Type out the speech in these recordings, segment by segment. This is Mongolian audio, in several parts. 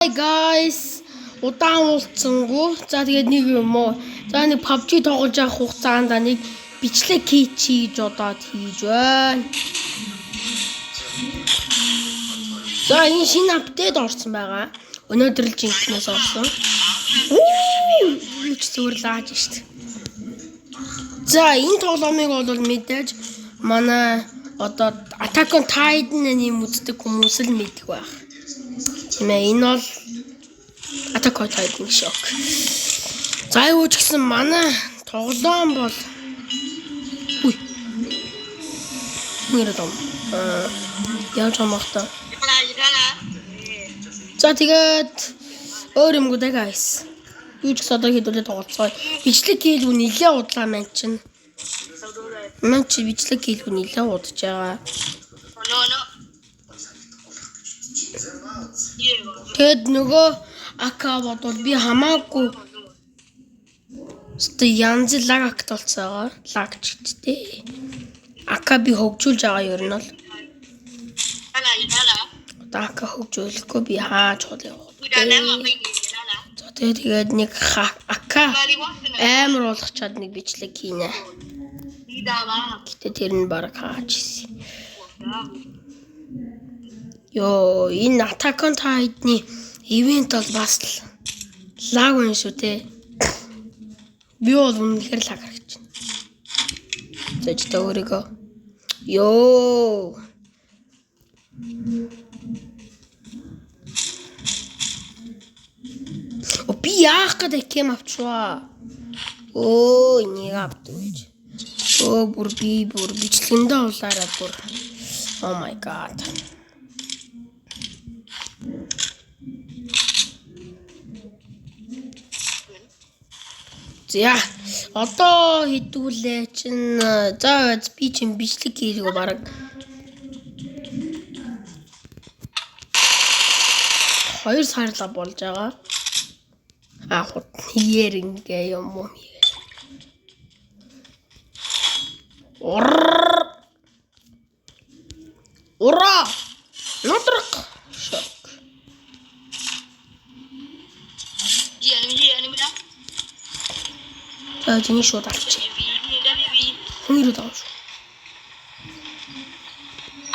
Hi guys, удаан уулзсангүй. За тэгээд нэг юм уу. За нэг PUBG тоглож явах хугацаанд нэг бичлэг хийж удаад хийж байна. За энэ шинэ апдейт орсон байгаа. Өнөөдөр л жинкнээс орсон. Үуч зүрлааж штт. За энэ тоглоомыг бол мэдээж манай одоо Attack on Titan-ыг үздэг хүмүүс л мэддэг байх. Энэ бол Attack on Titan шок. За юу ч гэсэн манай тоглоом бол яаж хамаахта. За тэгээд өөр юмгүй даа guys. Юу ч гэсэн одоо хэдүүлээ тоглоцгоо. Бичлэг хийлгүй нилээ удлаа маань чинь. Мэн чи бичлэг хийлгүй нилээ удаж байгаа. Тэгэд нөгөө ака бодвол би хамаагүй өстө янз лаг акт болцоогоо лагч гэдэг. Ака би хөгжүүлж байгаа ер нь бол. Ака хөгжүүлэхгүй би хаач хол явах. За тэгээд нэг ака амар болгочоод нэг бичлэг хийнэ. Гэтэ тэр нь баг хаач ирсэн. Йоо, энэ Attack on Titan-ы ивент бол бас лаг байна шүү те. Би бол үнэхээр лаг харагч байна. Зэж та өөрийгөө. Йоо. Би яах гэдэг кем авчваа. Нэг авдвэж. Бүр бичлэгэндээ улаараа бүр. Oh my god. За одоо хэдүүлээ чин за би чин бичлэг хийлгөө бараг 2 сарлаа болж байгаа. Хот хийэр ингээ юм уу. Ура! Нотрок. Шок. Таны шууд авчих. Хүнийрээ давш.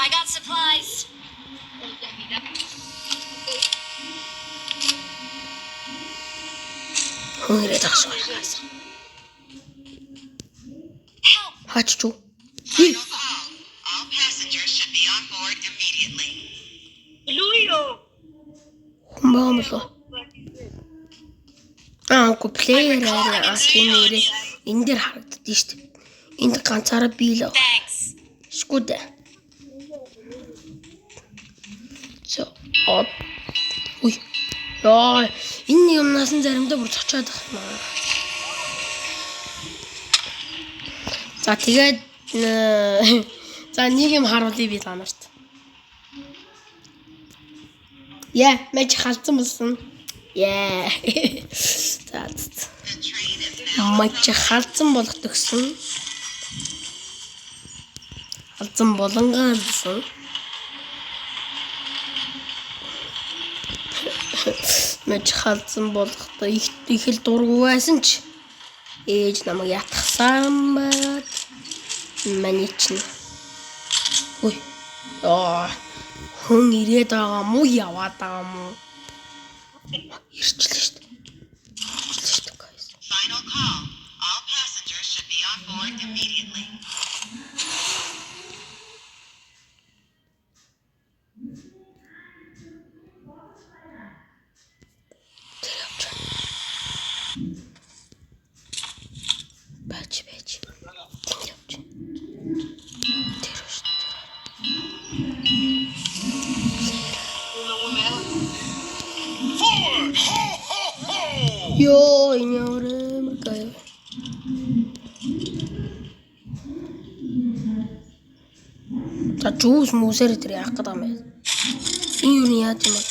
I got supplies. Хүнийрээ давш. Хаччу. All passengers should be on board immediately. Мамло. Плеер нэрээ энэ дээр харагддаг шүү дээ. Энд ганцаараа би л. Thanks. Шгүдэ. Уй. Яа, энэ юмнаас нь заримдаа бүр цочоод байна. За тэгээд за нэг юм харуулъя би та нарт. Мэж халдсан болсон. За. Мэж халдсан болох төгсөн. Халдсан болонгоо гэсэн. Мэж халдсан болохдоо их л дургу байсан ч ээж намайг ятгсан байгаад маний чинь. Ой. Хүн ирээд байгаа мó яваад байгаа мó. Ирчлээ шүү дээ. Guys. Final call. All passengers should be on board immediately. Бач. Йоо, иньоре макай. За жуус мөсөр тэр яах гэдэг юм бэ? Энэ юу яа юм бэ?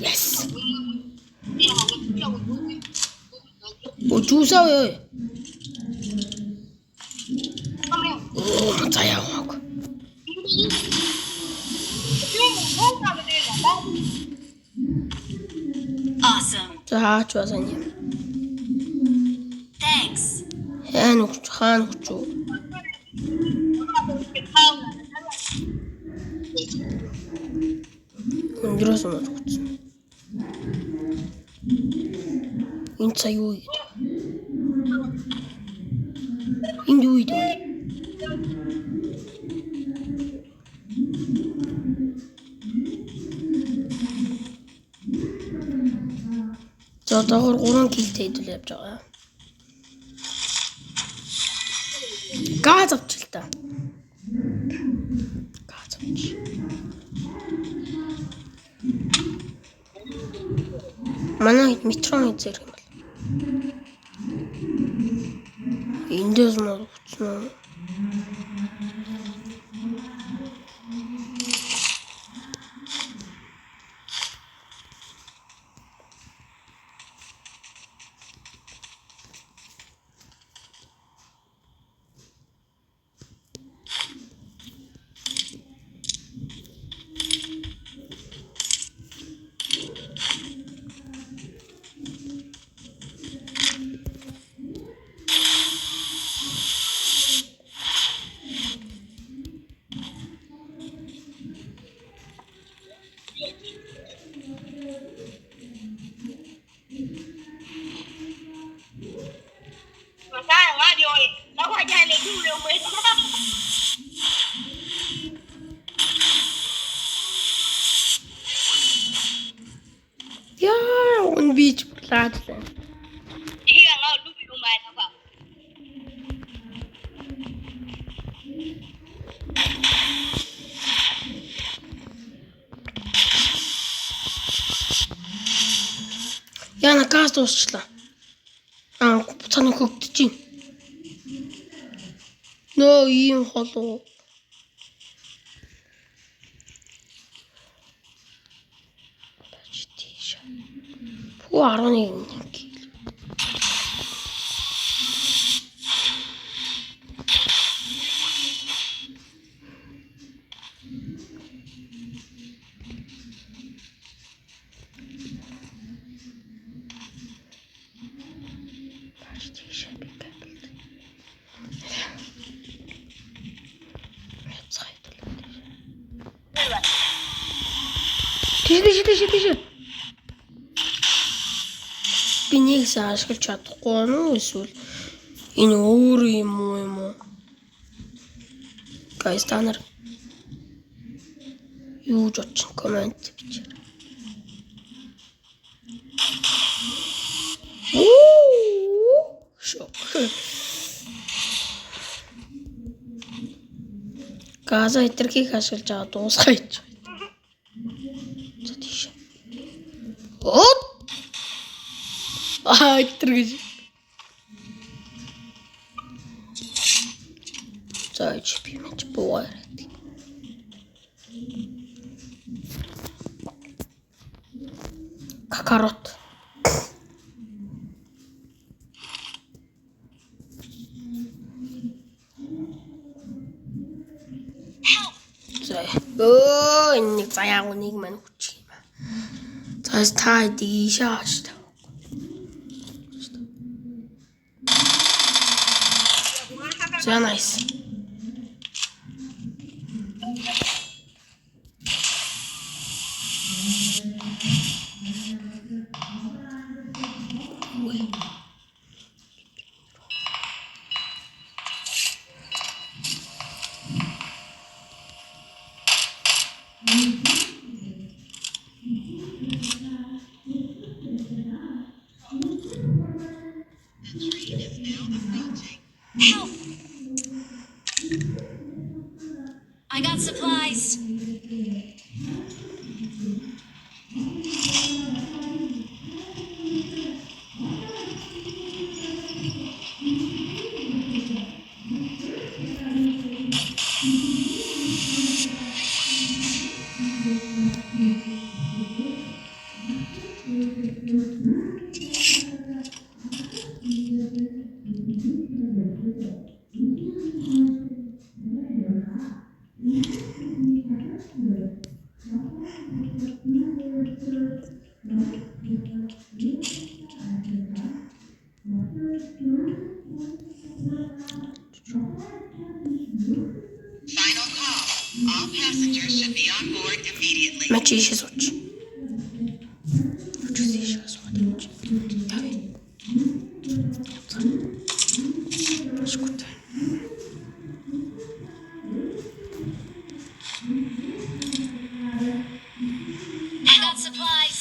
Yes. 주사요. 오, 자야하고. Awesome. 자, 주사님. Thanks. 한국주. 흔들어서만 좋지. 인차 요이다. 인도이다. 자, 다들 오란 기대들 해보자. 가잡지 일단. 가잡지. 만약에 밑으로 찌르면 인도에서만 붙이면 야, on beach plaatsen. 야, 나 가스 없었다. 아, 부산에 극지지. 너 이용하도. 뭐 알아내 있는지. Тийш. Би нэг ашиглаж чадахгүй нь эсвэл энэ өөр юм уу? Guys, та нар юу ч очих комент бичээрэй. Шок. Газа итерхийг ашиглаж байгаа дуусгаач. За тийш. Оп. Итерхий. За чи мэж буугаад. Какарот. Энэ заяа нэг мань хүч юм. За та дийшааш. За nice. Help! I got supplies. passengers should be on board immediately. Мачи ишээ сууч. Ишээ сууч. Скут. I got supplies.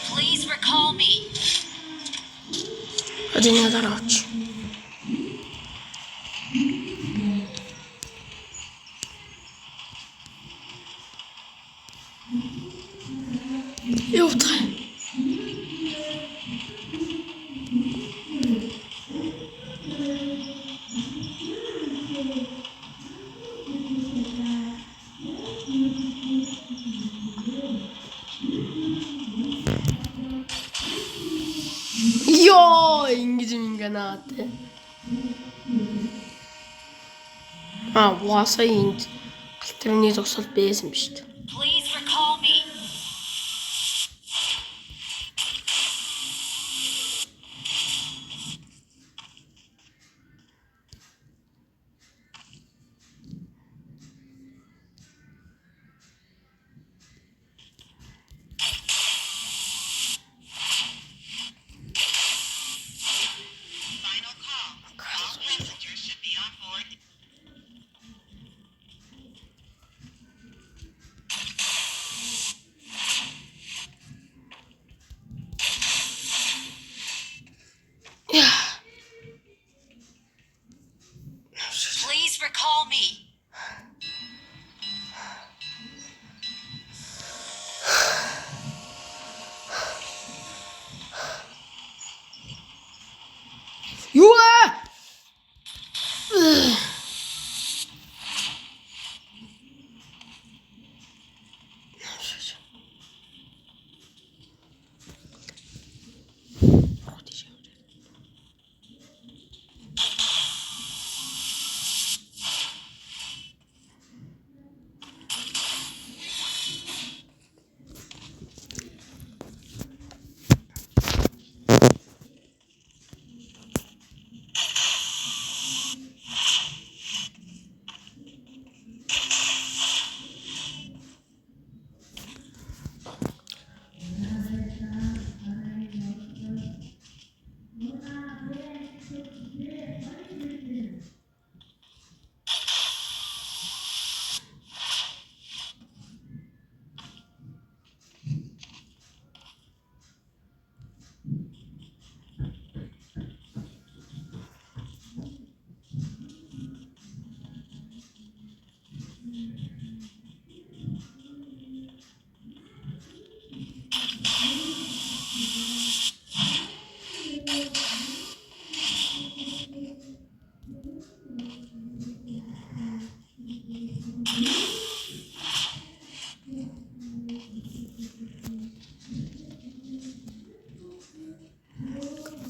Please recall me. Один я дараач. Явтаа. Йоо, ингэж минганаатай. Угаасаа энд альтерний зогсол байсан биз дээ. Please recall me. Final call. All passengers should be on board. Please recall me. Юу аа?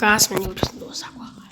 Газ миний үрсэн дуусаагүй байгаа.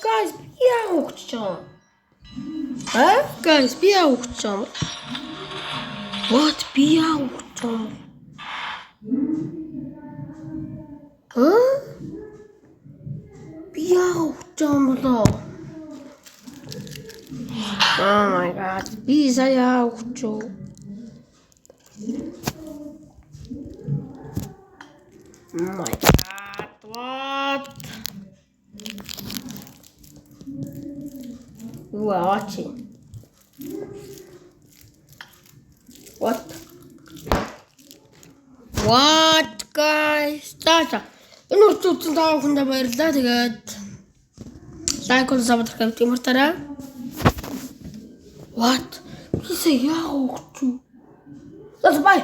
Guys, би яа ухаж байгаа? Guys, би яа ухаж байгаа? What би яа ухаж байгаа? Би яа ухаж байгаа болоо? Oh my god, би яа ухаж байгаа? Oh my god, what? You are watching. What? What, guys? Таа. Энэ үрцүүцэн таа хүндэ баярлалаа. Тэгээд лайк und subscribe гэмтэрэй. What? Бисээ яа өгч үү? Бай.